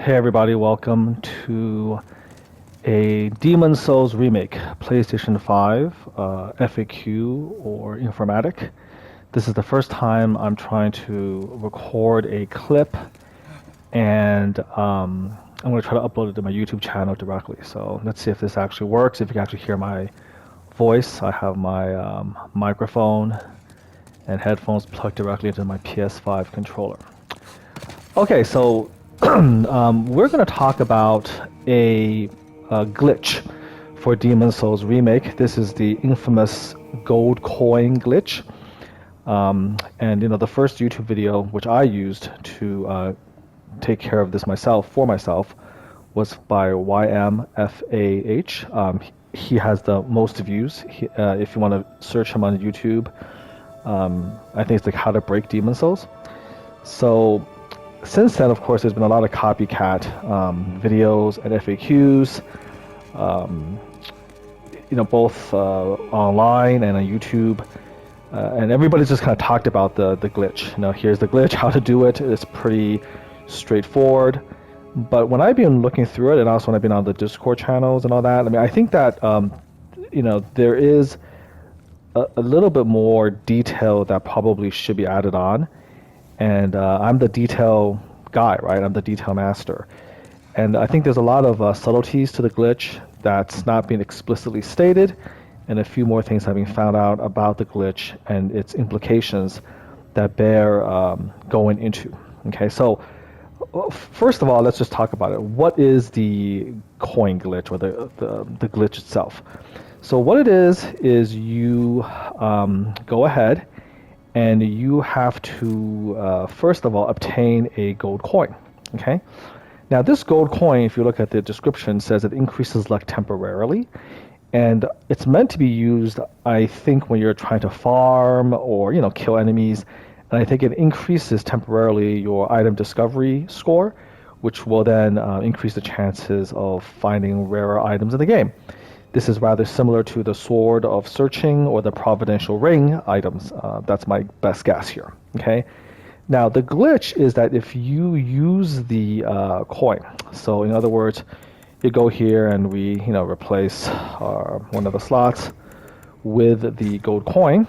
Hey everybody, welcome to a Demon Souls remake, PlayStation 5 FAQ or informatic. This is the first time I'm trying to record a clip and I'm going to try to upload it to my YouTube channel directly. So let's see if this actually works, if you can actually hear my voice. I have my microphone and headphones plugged directly into my PS5 controller. Okay, so we're going to talk about a glitch for Demon Souls Remake. This is the infamous gold coin glitch. And the first YouTube video which I used to take care of this for myself, was by YMFAH. He has the most views. If you want to search him on YouTube, I think it's like how to break Demon Souls. So since then, of course, there's been a lot of copycat videos and FAQs, both online and on YouTube, and everybody's just kind of talked about the glitch. Here's the glitch, how to do it. It's pretty straightforward. But when I've been looking through it, and also when I've been on the Discord channels and all that, I think that there is a little bit more detail that probably should be added on. And I'm the detail guy, right? I'm the detail master. And I think there's a lot of subtleties to the glitch that's not being explicitly stated, and a few more things have been found out about the glitch and its implications that bear going into. Okay, so first of all, let's just talk about it. What is the coin glitch, or the glitch itself? So what it is you go ahead and you have to, first of all, obtain a gold coin, okay? Now, this gold coin, if you look at the description, says it increases luck temporarily, and it's meant to be used, I think, when you're trying to farm or, kill enemies, and I think it increases temporarily your item discovery score, which will then increase the chances of finding rarer items in the game. This is rather similar to the Sword of Searching or the Providential Ring items. That's my best guess here. Okay. Now the glitch is that if you use the coin, so in other words, you go here and we replace one of the slots with the gold coin,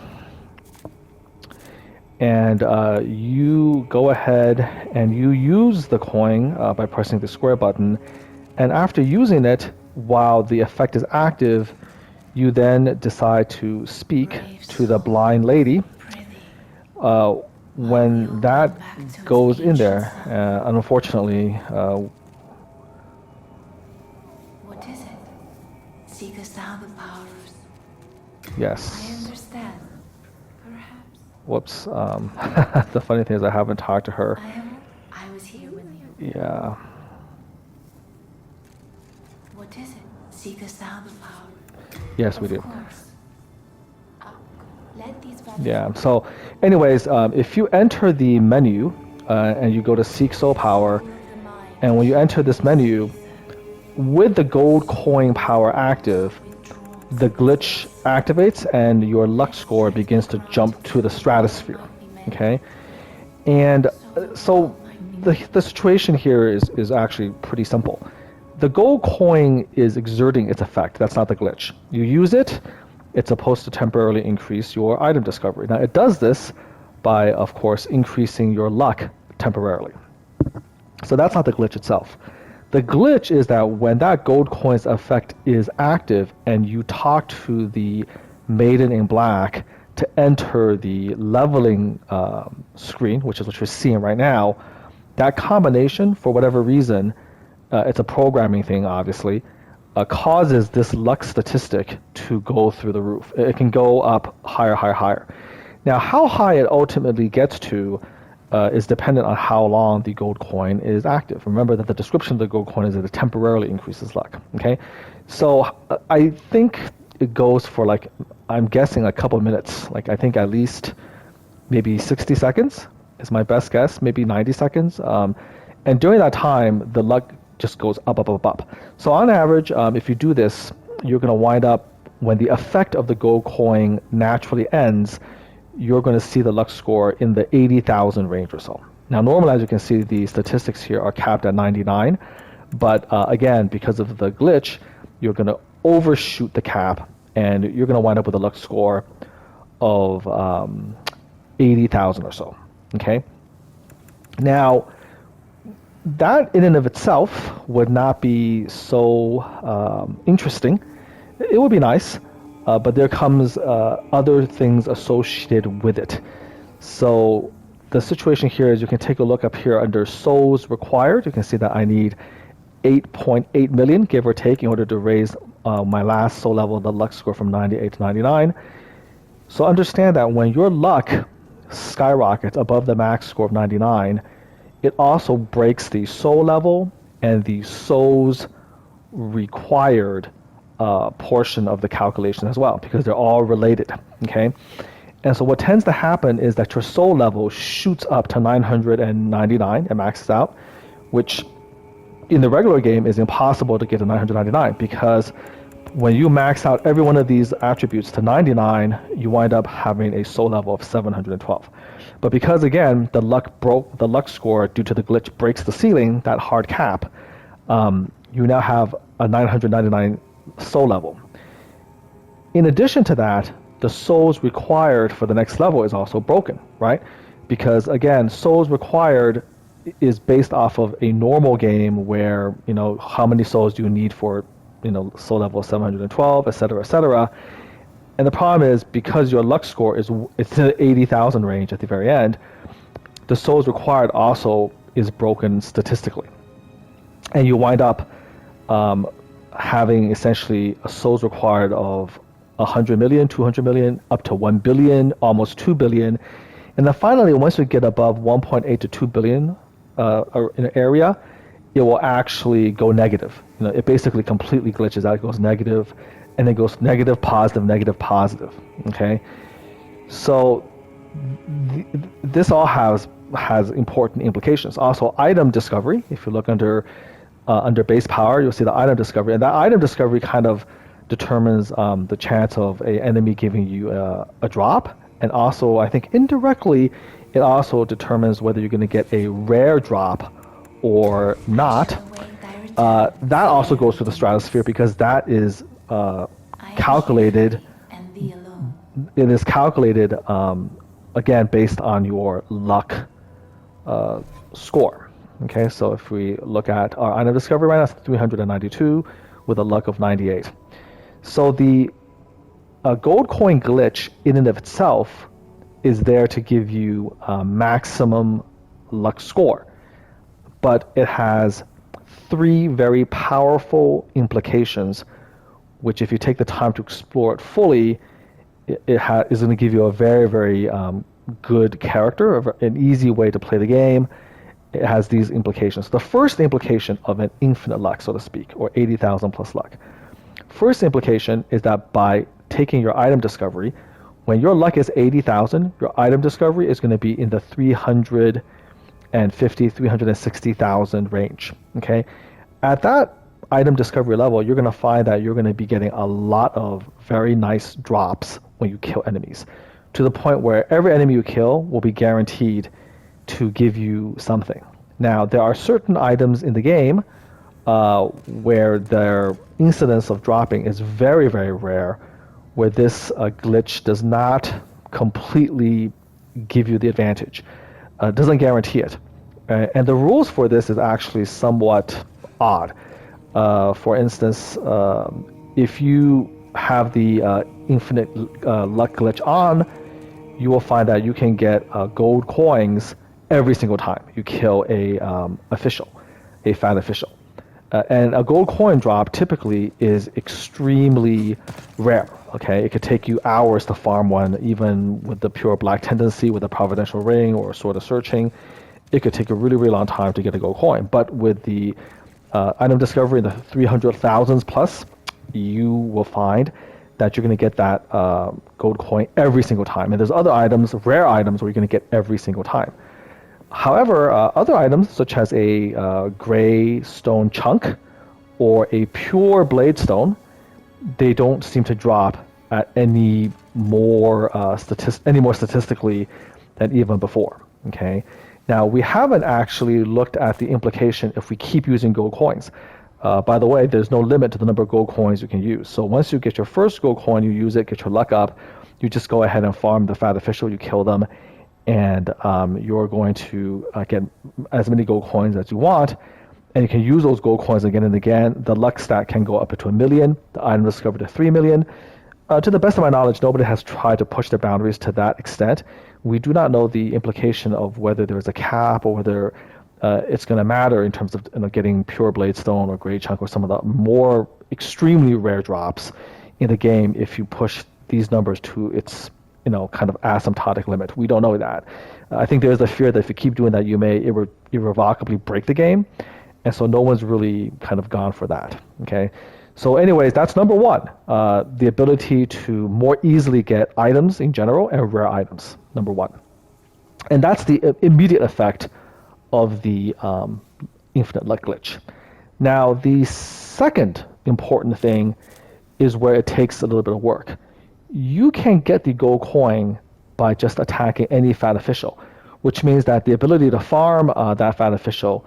and you go ahead and you use the coin by pressing the square button, and after using it, while the effect is active, you then decide to speak to the blind lady. When that goes in there, unfortunately... What is it? Seekest thou the powers? Yes. I understand. Perhaps. Whoops. The funny thing is I haven't talked to her. I was here with you. Yeah. What is it? Seekest thou the power? Yes, we do. Of course. Let these Yeah. So, anyways, if you enter the menu and you go to Seek Soul Power, and when you enter this menu, with the gold coin power active, the glitch activates and your luck score begins to jump to the stratosphere. Okay, and so the situation here is actually pretty simple. The gold coin is exerting its effect. That's not the glitch. You use it, it's supposed to temporarily increase your item discovery. Now, it does this by, of course, increasing your luck temporarily. So that's not the glitch itself. The glitch is that when that gold coin's effect is active and you talk to the maiden in black to enter the leveling screen, which is what you're seeing right now, that combination, for whatever reason, it's a programming thing, obviously, causes this luck statistic to go through the roof. It can go up higher, higher, higher. Now, how high it ultimately gets to is dependent on how long the gold coin is active. Remember that the description of the gold coin is that it temporarily increases luck. Okay, so I think it goes for, like, I'm guessing a couple minutes. Like, I think at least maybe 60 seconds is my best guess, maybe 90 seconds. And during that time, the luck just goes up, up, up, up. So on average, if you do this, you're going to wind up, when the effect of the gold coin naturally ends, you're going to see the luck score in the 80,000 range or so. Now, normally, as you can see, the statistics here are capped at 99, but again, because of the glitch, you're going to overshoot the cap, and you're going to wind up with a luck score of 80,000 or so. Okay. Now, that in and of itself would not be so interesting. It would be nice, but there comes other things associated with it. So the situation here is you can take a look up here under souls required. You can see that I need 8.8 million, give or take, in order to raise my last soul level, the luck score, from 98 to 99. So understand that when your luck skyrockets above the max score of 99, it also breaks the soul level and the souls required portion of the calculation as well, because they're all related. Okay. And so what tends to happen is that your soul level shoots up to 999 and maxes out, which in the regular game is impossible to get to 999, because when you max out every one of these attributes to 99, you wind up having a soul level of 712. But because, again, the luck score due to the glitch breaks the ceiling, that hard cap, you now have a 999 soul level. In addition to that, the souls required for the next level is also broken, right? Because, again, souls required is based off of a normal game where, how many souls do you need for, soul level 712, et cetera, et cetera. And the problem is, because your luck score it's in the 80,000 range at the very end, the souls required also is broken statistically. And you wind up having essentially a souls required of 100 million, 200 million, up to 1 billion, almost 2 billion. And then finally, once you get above 1.8 to 2 billion in an area, it will actually go negative. It basically completely glitches out. It goes negative, and it goes negative, positive, negative, positive. Okay, so this all has important implications. Also, item discovery. If you look under base power, you'll see the item discovery, and that item discovery kind of determines the chance of an enemy giving you a drop, and also I think indirectly it also determines whether you're going to get a rare drop or not. That also goes to the stratosphere, because that is calculated. It is calculated again based on your luck score. Okay, so if we look at our item discovery right now, it's 392 with a luck of 98. So the gold coin glitch in and of itself is there to give you a maximum luck score, but it has three very powerful implications, which if you take the time to explore it fully, it is going to give you a very, very good character, an easy way to play the game. It has these implications. The first implication of an infinite luck, so to speak, or 80,000 plus luck. First implication is that by taking your item discovery, when your luck is 80,000, your item discovery is going to be in the 350,000-360,000 range. Okay, at that item discovery level, you're going to find that you're going to be getting a lot of very nice drops when you kill enemies, to the point where every enemy you kill will be guaranteed to give you something. Now, there are certain items in the game where their incidence of dropping is very, very rare, where this glitch does not completely give you the advantage. Doesn't guarantee it. And the rules for this is actually somewhat odd. For instance, if you have the infinite luck glitch on, you will find that you can get gold coins every single time you kill a fat official. And a gold coin drop typically is extremely rare. Okay, it could take you hours to farm one, even with the pure black tendency, with a providential ring or sort of searching. It could take a really, really long time to get a gold coin. But with the item discovery in the 300,000s plus, you will find that you're going to get that gold coin every single time. And there's other items, rare items, where you're going to get every single time. However, other items, such as a gray stone chunk or a pure blade stone, they don't seem to drop at any more statistically than even before. Okay, Now, we haven't actually looked at the implication if we keep using gold coins. By the way, there's no limit to the number of gold coins you can use. So once you get your first gold coin, you use it, get your luck up, you just go ahead and farm the fat official, you kill them, and you're going to get as many gold coins as you want. And you can use those gold coins again and again. The luck stat can go up to 1 million, the item discovered to 3 million. To the best of my knowledge, nobody has tried to push the boundaries to that extent. We do not know the implication of whether there's a cap or whether it's going to matter in terms of getting pure Bladestone or Great Chunk or some of the more extremely rare drops in the game if you push these numbers to its kind of asymptotic limit. We don't know that. I think there's a fear that if you keep doing that, you may irrevocably break the game, and so no one's really kind of gone for that. Okay. So anyways, that's number one, the ability to more easily get items in general and rare items, number one. And that's the immediate effect of the infinite luck glitch. Now, the second important thing is where it takes a little bit of work. You can get the gold coin by just attacking any fat official, which means that the ability to farm that fat official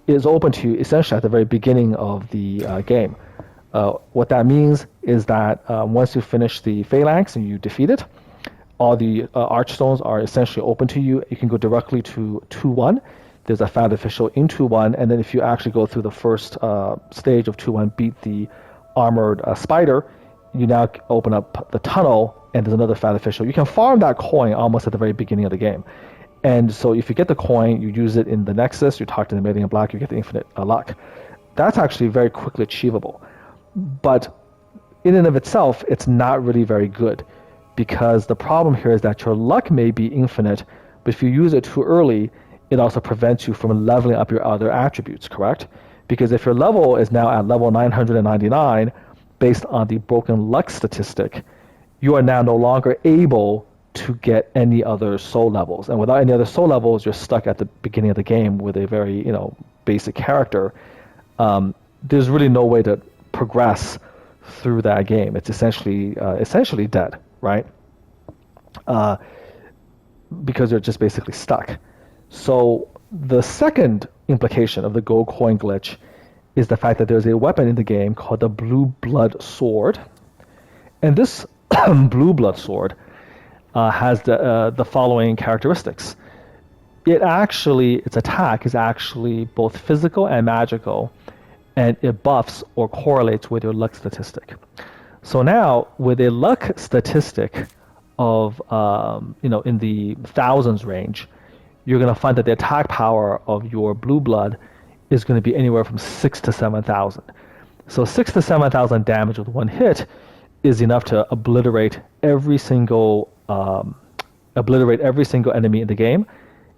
is open to you essentially at the very beginning of the game. What that means is that once you finish the phalanx and you defeat it, all the archstones are essentially open to you. You can go directly to 2-1. There's a fat official in 2-1, and then if you actually go through the first stage of 2-1, beat the armored spider, you now open up the tunnel, and there's another fat official. You can farm that coin almost at the very beginning of the game. And so if you get the coin, you use it in the Nexus, you talk to the Maiden in Black, you get the infinite luck. That's actually very quickly achievable. But in and of itself, it's not really very good, because the problem here is that your luck may be infinite, but if you use it too early, it also prevents you from leveling up your other attributes, correct? Because if your level is now at level 999, based on the broken luck statistic, you are now no longer able to get any other soul levels. And without any other soul levels, you're stuck at the beginning of the game with a very, basic character. There's really no way to progress through that game. It's essentially dead, right? Because you're just basically stuck. So the second implication of the gold coin glitch is the fact that there's a weapon in the game called the Blueblood Sword. And this Blueblood Sword has the following characteristics. Its attack is actually both physical and magical, and it buffs or correlates with your luck statistic. So now, with a luck statistic of, in the thousands range, you're going to find that the attack power of your blue blood is going to be anywhere from 6,000 to 7,000. So 6,000 to 7,000 damage with one hit is enough to obliterate every single enemy in the game,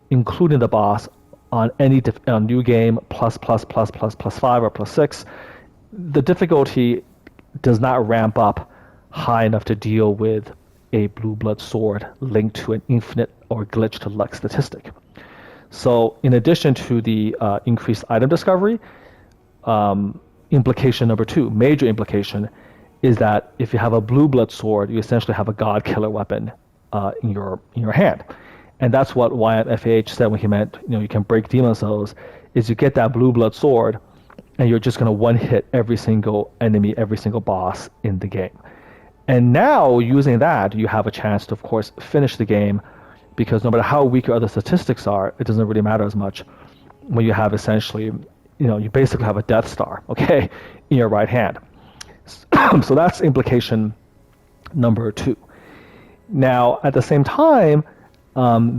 including the boss on any new game plus 5 or plus 6. The difficulty does not ramp up high enough to deal with a blue blood sword linked to an infinite or glitch to luck statistic. So in addition to the increased item discovery, implication number two, major implication, is that if you have a blue blood sword, you essentially have a god killer weapon in your hand. And that's what YMFAH said when he meant, you can break demon souls, is you get that blue blood sword and you're just going to one hit every single enemy, every single boss in the game. And now using that, you have a chance to, of course, finish the game, because no matter how weak your other statistics are, it doesn't really matter as much when you have essentially, you basically have a Death Star, okay, in your right hand. So that's implication number two. Now, at the same time,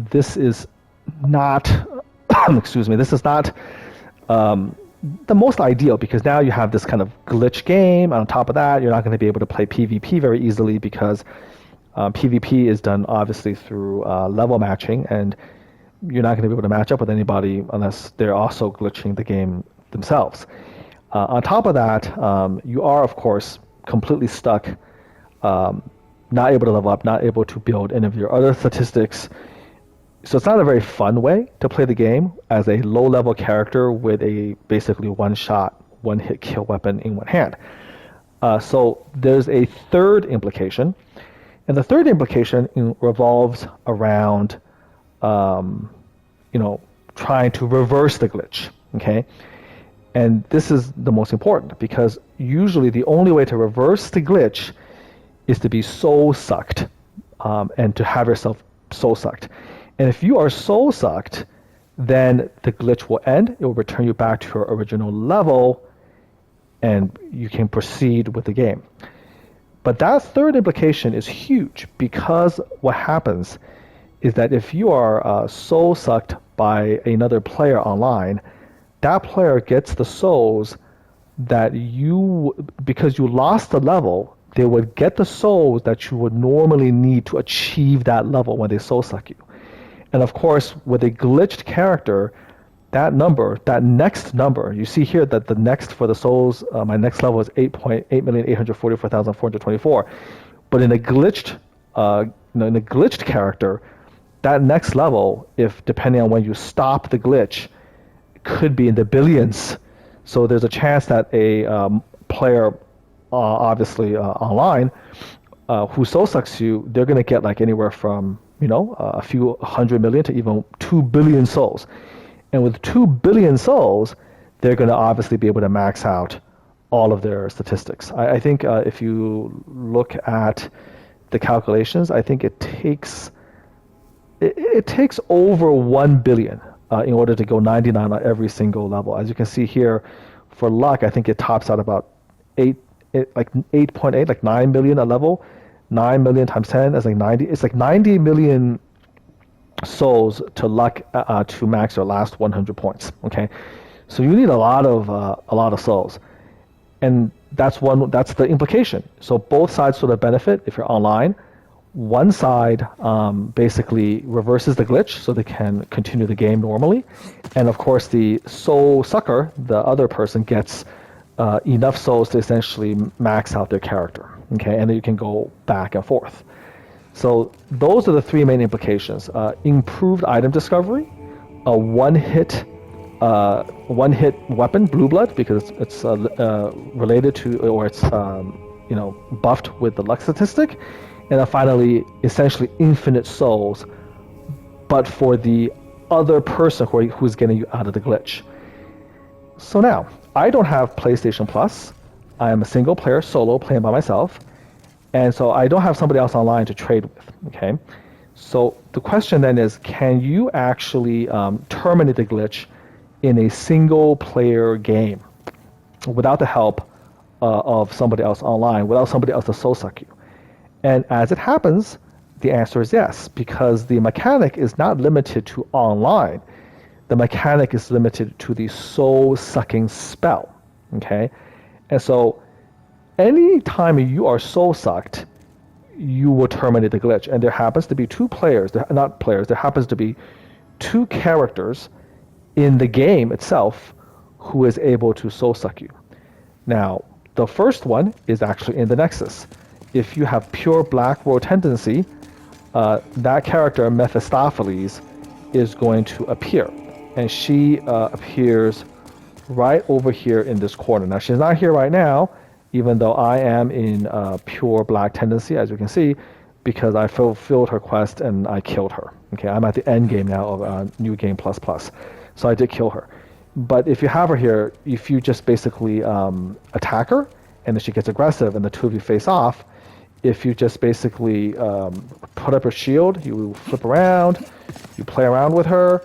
this is not, this is not the most ideal, because now you have this kind of glitch game. On top of that, you're not going to be able to play PvP very easily, because PvP is done obviously through level matching, and you're not going to be able to match up with anybody unless they're also glitching the game themselves. On top of that, you are, of course, completely stuck, not able to level up, not able to build any of your other statistics. So it's not a very fun way to play the game as a low-level character with a basically one-shot, one-hit kill weapon in one hand. So there's a third implication, and the third implication revolves around, trying to reverse the glitch. Okay, and this is the most important because usually the only way to reverse the glitch is to be soul sucked, and to have yourself soul sucked. And if you are soul sucked, then the glitch will end. It will return you back to your original level, and you can proceed with the game. But that third implication is huge because what happens is that if you are soul sucked by another player online, that player gets the souls that because you lost the level, they would get the souls that you would normally need to achieve that level when they soul suck you. And of course, with a glitched character, that next number, you see here that the next for the souls, my next level is 8,844,424. But in a glitched, in a glitched character, that next level, if depending on when you stop the glitch, could be in the billions. So there's a chance that a player, obviously online, who soul sucks you, they're going to get like anywhere from a few 100 million to even 2 billion souls. And with 2 billion souls, they're going to obviously be able to max out all of their statistics. I think if you look at the calculations, I think it takes over 1 billion in order to go 99 on every single level. As you can see here, for luck, I think it tops out about 8.8, like 9 million a level. 9 million times 10 is like 90. It's like 90 million souls to luck to max your last 100 points. Okay, so you need a lot of souls, and that's the implication. So both sides sort of benefit if you're online. One side basically reverses the glitch so they can continue the game normally, and of course the soul sucker, the other person, gets enough souls to essentially max out their character. Okay, and then you can go back and forth. So those are the three main implications: improved item discovery, a one-hit weapon, Blueblood, because it's related to, or it's buffed with the luck statistic, and then finally, essentially infinite souls, but for the other person who's getting you out of the glitch. So now, I don't have PlayStation Plus. I am a single player, solo, playing by myself. And so I don't have somebody else online to trade with, okay? So the question then is, can you actually terminate the glitch in a single player game without the help of somebody else online, without somebody else to soul suck you? And as it happens, the answer is yes, because the mechanic is not limited to online. The mechanic is limited to the soul sucking spell, okay? And so any time you are soul sucked, you will terminate the glitch. And there happens to be there happens to be two characters in the game itself who is able to soul suck you. Now, the first one is actually in the Nexus. If you have pure black world tendency, that character, Mephistopheles, is going to appear. And she appears right over here in this corner. Now, she's not here right now, even though I am in pure black tendency, as you can see, because I fulfilled her quest and I killed her. Okay, I'm at the end game now of New Game Plus Plus, so I did kill her. But if you have her here, if you just basically attack her, and then she gets aggressive, and the two of you face off, if you just basically put up her shield, you flip around, you play around with her,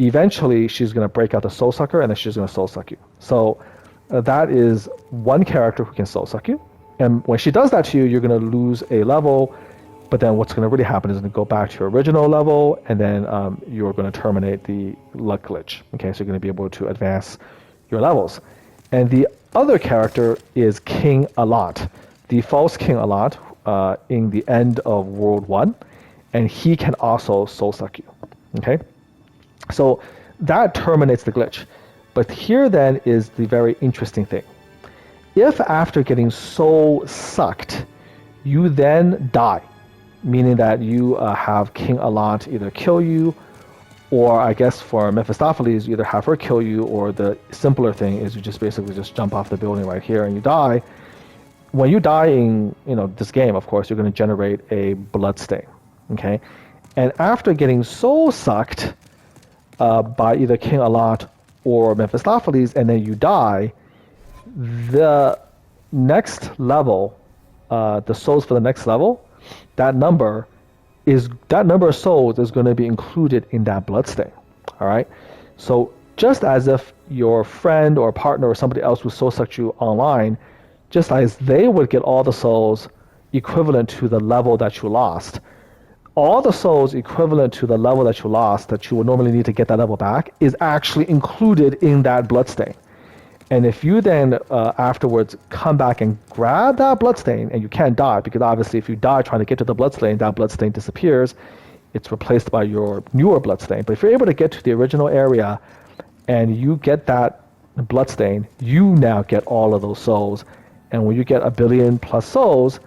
eventually she's going to break out the soul sucker, and then she's going to soul suck you. So that is one character who can soul suck you. And when she does that to you, you're going to lose a level, but then what's going to really happen is going to go back to your original level, and then you're going to terminate the luck glitch. Okay, so you're going to be able to advance your levels. And the other character is King Alot, the false King Alot, in the end of World 1, and he can also soul suck you. Okay? So that terminates the glitch. But here then is the very interesting thing. If after getting soul sucked, you then die, meaning that you have King Alot either kill you, or I guess for Mephistopheles, you either have her kill you, or the simpler thing is you just basically just jump off the building right here and you die. When you die in this game, of course, you're going to generate a blood stain. Okay? And after getting soul sucked, by either King Alot or Mephistopheles, and then you die, the next level, the souls for the next level, that number of souls is going to be included in that bloodstain. All right. So just as if your friend or partner or somebody else would soul suck you online, just as they would get all the souls equivalent to the level that you lost, all the souls equivalent to the level that you lost that you would normally need to get that level back is actually included in that bloodstain. And if you then afterwards come back and grab that bloodstain, and you can't die, because obviously if you die trying to get to the bloodstain, that bloodstain disappears. It's replaced by your newer bloodstain. But if you're able to get to the original area and you get that bloodstain, you now get all of those souls. And when you get 1 billion plus souls,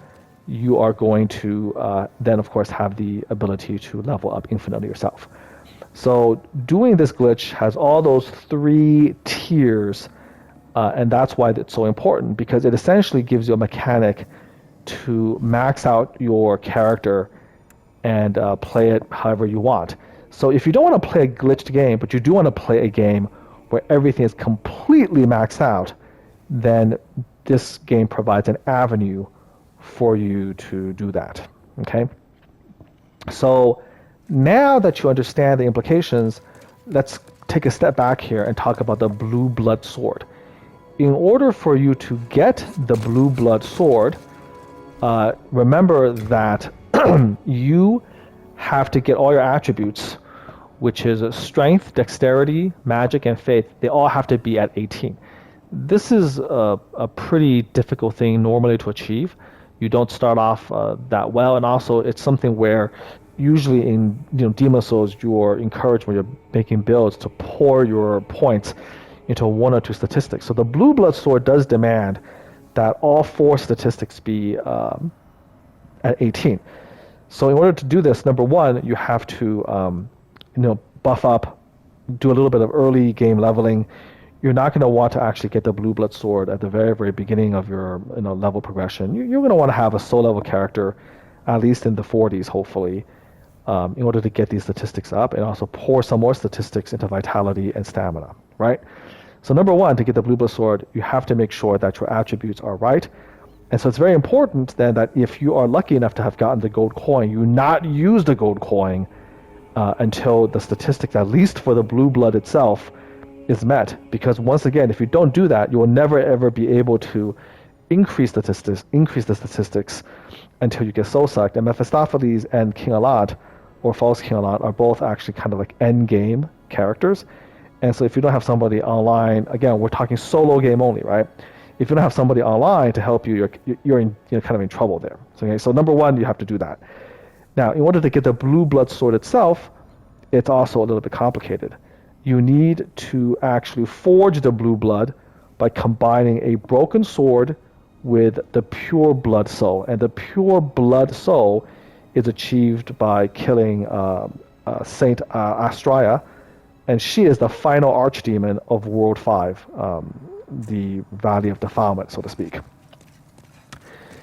you are going to then, of course, have the ability to level up infinitely yourself. So doing this glitch has all those 3 tiers. And that's why it's so important, because it essentially gives you a mechanic to max out your character and play it however you want. So if you don't want to play a glitched game, but you do want to play a game where everything is completely maxed out, then this game provides an avenue for you to do that. Okay? So now that you understand the implications, let's take a step back here and talk about the Blueblood Sword. In order for you to get the Blueblood Sword, remember that you have to get all your attributes, which is strength, dexterity, magic, and faith. They all have to be at 18. This is a pretty difficult thing normally to achieve. You don't start off that well, and also it's something where usually in Demon Souls you're encouraged when you're making builds to pour your points into 1 or 2 statistics. So the Blueblood Sword does demand that all 4 statistics be at 18. So in order to do this, number 1, you have to buff up, do a little bit of early game leveling. You're not going to want to actually get the Blueblood Sword at the very, very beginning of your level progression. You're going to want to have a soul level character, at least in the 40s, hopefully, in order to get these statistics up, and also pour some more statistics into vitality and stamina, right? So number 1, to get the Blueblood Sword, you have to make sure that your attributes are right. And so it's very important then that if you are lucky enough to have gotten the gold coin, you not use the gold coin until the statistics, at least for the blue blood itself, is met. Because once again, if you don't do that, you will never ever be able to increase the statistics until you get soul sucked. And Mephistopheles and King Alot, or False King Alot, are both actually kind of like end game characters. And so if you don't have somebody online, again, we're talking solo game only, right? If you don't have somebody online to help you, you're kind of in trouble there. So, okay, so number 1, you have to do that. Now, in order to get the Blueblood Sword itself, it's also a little bit complicated. You need to actually forge the blue blood by combining a broken sword with the pure blood soul. And the pure blood soul is achieved by killing Saint Astrea, and she is the final archdemon of World 5, the Valley of Defilement, so to speak.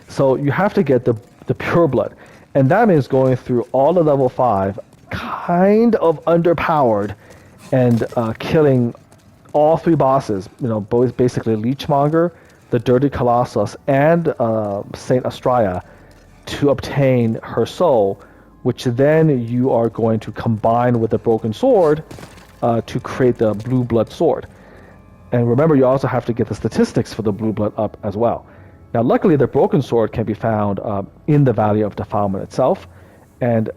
So you have to get the pure blood, and that means going through all of level 5, kind of underpowered, and killing all 3 bosses, both basically Leechmonger, the Dirty Colossus, and Saint Astrea, to obtain her soul, which then you are going to combine with the broken sword to create the Blueblood Sword. And remember, you also have to get the statistics for the blue blood up as well. Now, luckily, the broken sword can be found in the Valley of Defilement itself, and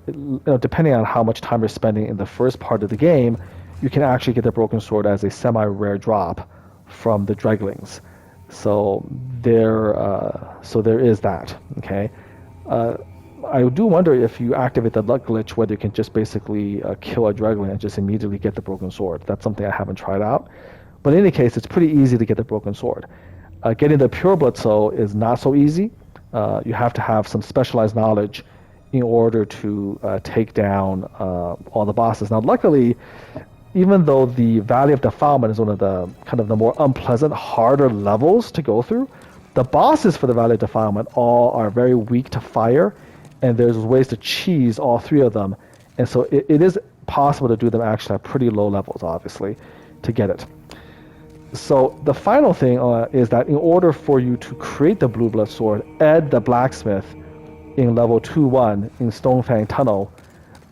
depending on how much time you're spending in the first part of the game, you can actually get the broken sword as a semi-rare drop from the Dreglings. So there is that. Okay. I do wonder if you activate the luck glitch, whether you can just basically kill a Dregling and just immediately get the broken sword. That's something I haven't tried out. But in any case, it's pretty easy to get the broken sword. Getting the pure blood soul is not so easy. You have to have some specialized knowledge in order to take down all the bosses. Now, luckily, even though the Valley of Defilement is one of the kind of the more unpleasant, harder levels to go through, the bosses for the Valley of Defilement all are very weak to fire, and there's ways to cheese all 3 of them. And so it is possible to do them actually at pretty low levels, obviously, to get it. So the final thing is that in order for you to create the Blueblood Sword, Ed the blacksmith in level 2-1 in Stonefang Tunnel,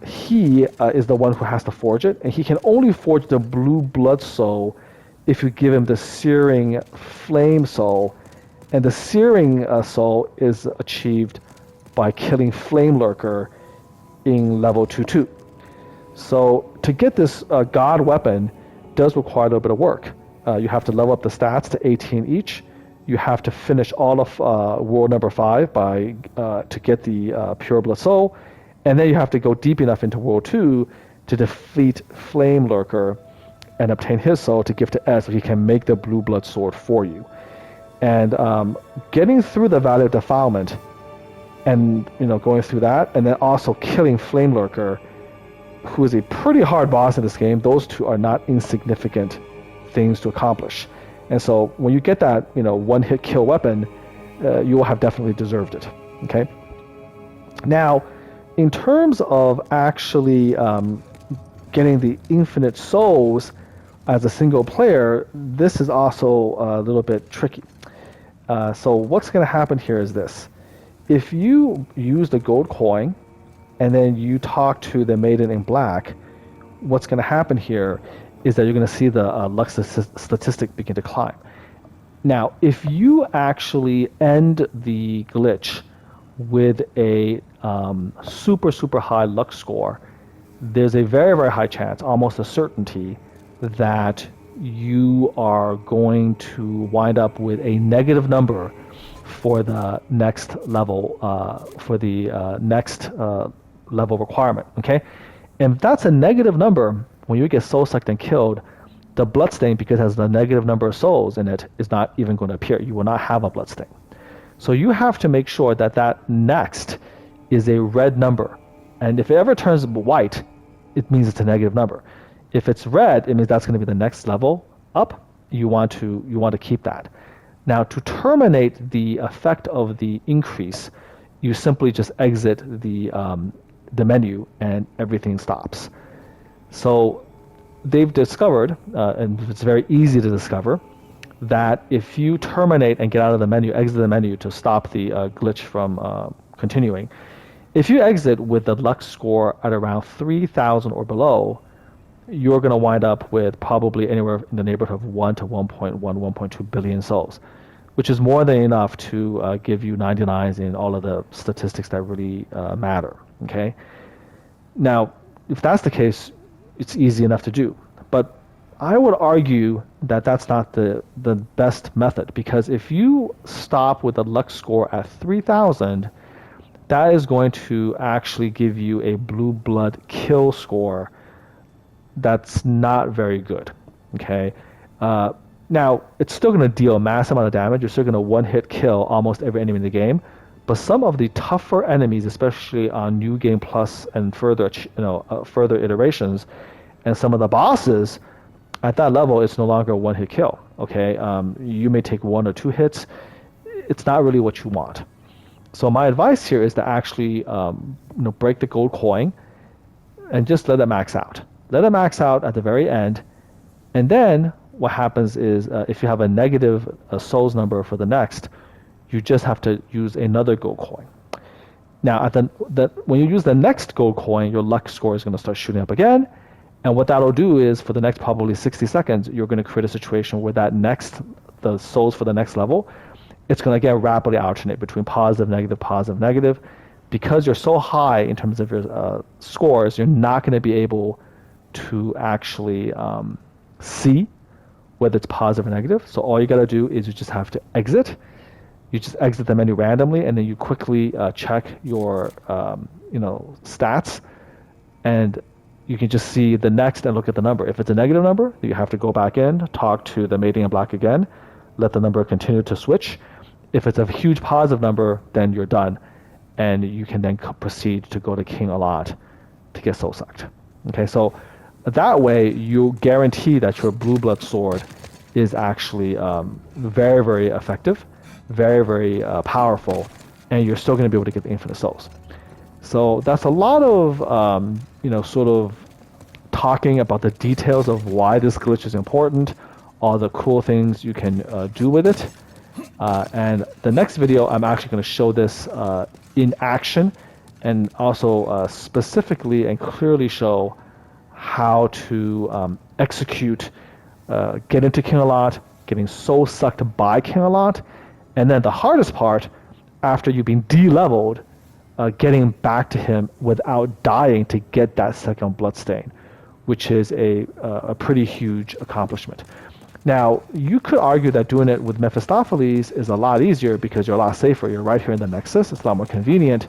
he is the one who has to forge it, and he can only forge the blue blood soul if you give him the searing flame soul, and the searing soul is achieved by killing Flame Lurker in level 2-2. So to get this god weapon does require a little bit of work. You have to level up the stats to 18 each. You have to finish all of world number 5 to get the pure blood soul, and then you have to go deep enough into world 2 to defeat Flame Lurker and obtain his soul to give to Ed so he can make the blue blood sword for you. And getting through the Valley of Defilement and going through that, and then also killing Flame Lurker, who is a pretty hard boss in this game. Those two are not insignificant things to accomplish. And so when you get that one-hit kill weapon, you will have definitely deserved it. Okay. Now, in terms of actually getting the infinite souls as a single player, this is also a little bit tricky. So what's going to happen here is this. If you use the gold coin and then you talk to the Maiden in Black, what's going to happen here is that you're going to see the luck statistic begin to climb. Now, if you actually end the glitch with a super, super high luck score, there's a very, very high chance, almost a certainty, that you are going to wind up with a negative number for the next level, level requirement, okay? And if that's a negative number, when you get soul sucked and killed, the bloodstain, because it has the negative number of souls in it, is not even going to appear. You will not have a bloodstain. So you have to make sure that that next is a red number. And if it ever turns white, it means it's a negative number. If it's red, it means that's going to be the next level up. You want to keep that. Now, to terminate the effect of the increase, you simply just exit the menu and everything stops. So they've discovered, and it's very easy to discover, that if you terminate and get out of the menu, exit the menu to stop the glitch from continuing, if you exit with the luck score at around 3,000 or below, you're going to wind up with probably anywhere in the neighborhood of 1 to 1.1, 1.2 billion souls, which is more than enough to give you 99s in all of the statistics that really matter. Okay. Now, if that's the case, it's easy enough to do. But I would argue that that's not the best method, because if you stop with a luck score at 3,000, that is going to actually give you a blue blood kill score that's not very good. Okay. Now, it's still going to deal a massive amount of damage. You're still going to one-hit kill almost every enemy in the game. But some of the tougher enemies, especially on New Game Plus and further iterations, and some of the bosses, at that level, it's no longer a one-hit kill. Okay, you may take 1 or 2 hits. It's not really what you want. So my advice here is to actually, break the gold coin, and just let it max out. Let it max out at the very end, and then what happens is, if you have a negative souls number for the next, you just have to use another gold coin. Now, when you use the next gold coin, your luck score is going to start shooting up again. And what that'll do is, for the next probably 60 seconds, you're going to create a situation where the souls for the next level, it's going to get rapidly alternate between positive, negative. Because you're so high in terms of your scores, you're not going to be able to actually see whether it's positive or negative. So all you got to do is you just have to exit. You just exit the menu randomly, and then you quickly check your stats, and you can just see the next and look at the number. If it's a negative number, you have to go back in, talk to the Maiden in Black again, let the number continue to switch. If it's a huge positive number, then you're done, and you can then proceed to go to King Alad to get soul sucked. Okay, so that way you guarantee that your Blueblood Sword is actually very, very effective, very, very powerful, and you're still going to be able to get the infinite souls. So that's a lot of, sort of talking about the details of why this glitch is important, all the cool things you can do with it. And the next video, I'm actually going to show this in action, and also specifically and clearly show how to execute, get into King Alot, getting so sucked by King Alot, and then the hardest part, after you've been de-leveled, getting back to him without dying to get that second bloodstain, which is a pretty huge accomplishment. Now, you could argue that doing it with Mephistopheles is a lot easier because you're a lot safer. You're right here in the Nexus. It's a lot more convenient.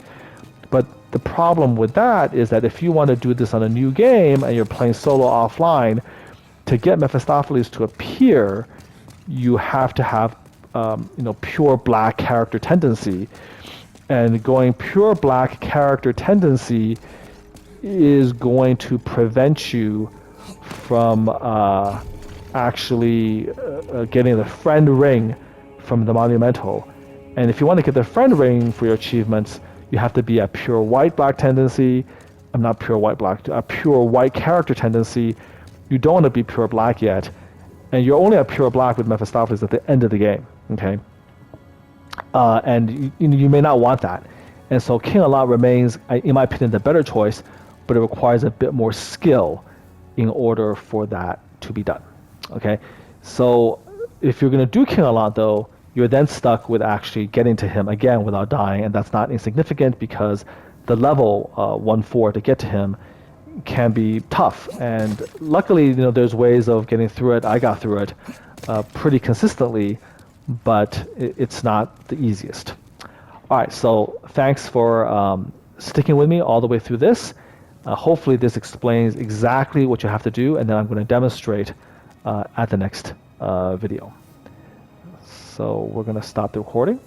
But the problem with that is that if you want to do this on a new game and you're playing solo offline, to get Mephistopheles to appear, you have to have pure black character tendency. And going pure black character tendency is going to prevent you from actually getting the friend ring from the Monumental. And if you want to get the friend ring for your achievements, you have to be a pure white black tendency. I'm not pure white black, a pure white character tendency. You don't want to be pure black yet. And you're only a pure black with Mephistopheles at the end of the game, okay? And you may not want that. And so King Alot remains, in my opinion, the better choice, but it requires a bit more skill in order for that to be done, okay? So if you're going to do King Alot, though, you're then stuck with actually getting to him again without dying, and that's not insignificant because the level 1-4 to get to him can be tough. And luckily, there's ways of getting through it. I got through it pretty consistently, but it's not the easiest. All right, so thanks for sticking with me all the way through this. Hopefully this explains exactly what you have to do, and then I'm going to demonstrate at the next video. So we're going to stop the recording.